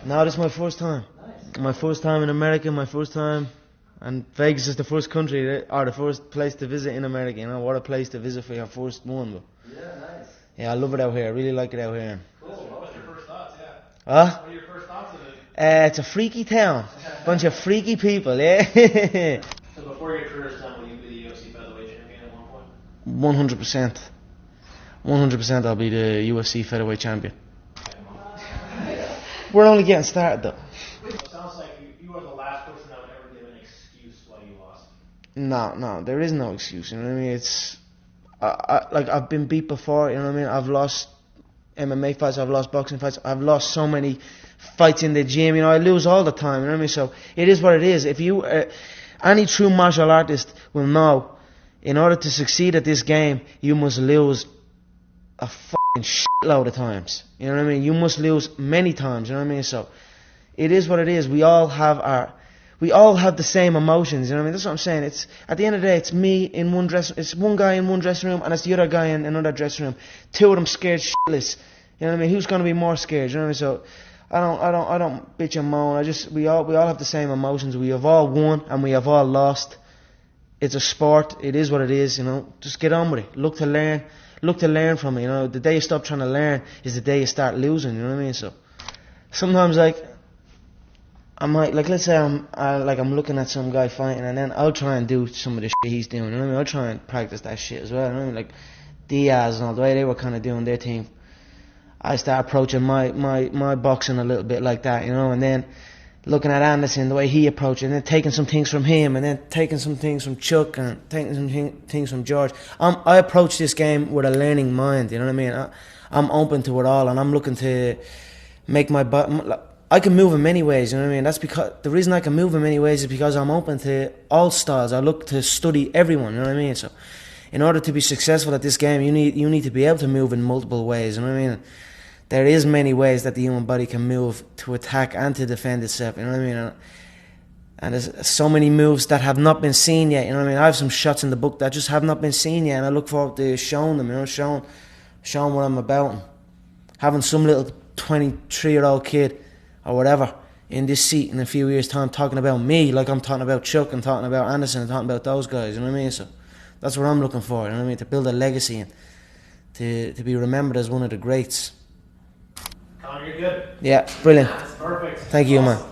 No, this is my first time. Nice. My first time in America, my first time. And Vegas is the first country, or the first place to visit in America. You know, what a place to visit for your first one. But Yeah, nice. yeah, I love it out here. I really like it out here. Cool. What was your first thoughts? Yeah. Huh? What are your first thoughts of it? It's a freaky town. Bunch of freaky people, yeah. So before your career is done, will you be the UFC featherweight champion at one point? 100%. 100% I'll be the UFC featherweight champion. We're only getting started though. It sounds like you are the last person that would ever give an excuse why you lost. No, there is no excuse. You know what I mean? It's like I've been beat before. You know what I mean? I've lost MMA fights. I've lost boxing fights. I've lost so many fights in the gym. You know, I lose all the time. You know what I mean? So it is what it is. If you, any true martial artist will know, in order to succeed at this game, you must lose a fucking shitload of times. You know what I mean? You must lose many times. You know what I mean? So it is what it is. We all have the same emotions. You know what I mean? That's what I'm saying. It's at the end of the day, it's me in one it's one guy in one dressing room, and it's the other guy in another dressing room. Two of them scared shitless. You know what I mean? Who's going to be more scared? You know what I mean? So I don't bitch and moan. We all have the same emotions. We have all won and we have all lost. It's a sport. It is what it is. You know, just get on with it. Look to learn from it. You know, the day you stop trying to learn is the day you start losing. You know what I mean? So sometimes I might, like, let's say I'm looking at some guy fighting, and then I'll try and do some of the shit he's doing. You know what I mean? I'll try and practice that shit as well. You know what I mean? Like Diaz and all the way they were kind of doing their thing. I start approaching my boxing a little bit like that, you know, and then looking at Anderson, the way he approached it, and then taking some things from him, and then taking some things from Chuck, and taking some things from George. I approach this game with a learning mind, you know what I mean? I'm open to it all, and I'm looking to make I can move in many ways, you know what I mean? That's because the reason I can move in many ways is because I'm open to all styles. I look to study everyone, you know what I mean? So in order to be successful at this game, you need to be able to move in multiple ways, you know what I mean? There is many ways that the human body can move to attack and to defend itself, you know what I mean? And there's so many moves that have not been seen yet, you know what I mean? I have some shots in the book that just have not been seen yet, and I look forward to showing them, you know, showing what I'm about. And having some little 23-year-old kid or whatever in this seat in a few years' time talking about me like I'm talking about Chuck and talking about Anderson and talking about those guys, you know what I mean? So that's what I'm looking for, you know what I mean? To build a legacy and to be remembered as one of the greats. Conor, you're good. Yeah, brilliant. That's perfect. Thank you, man.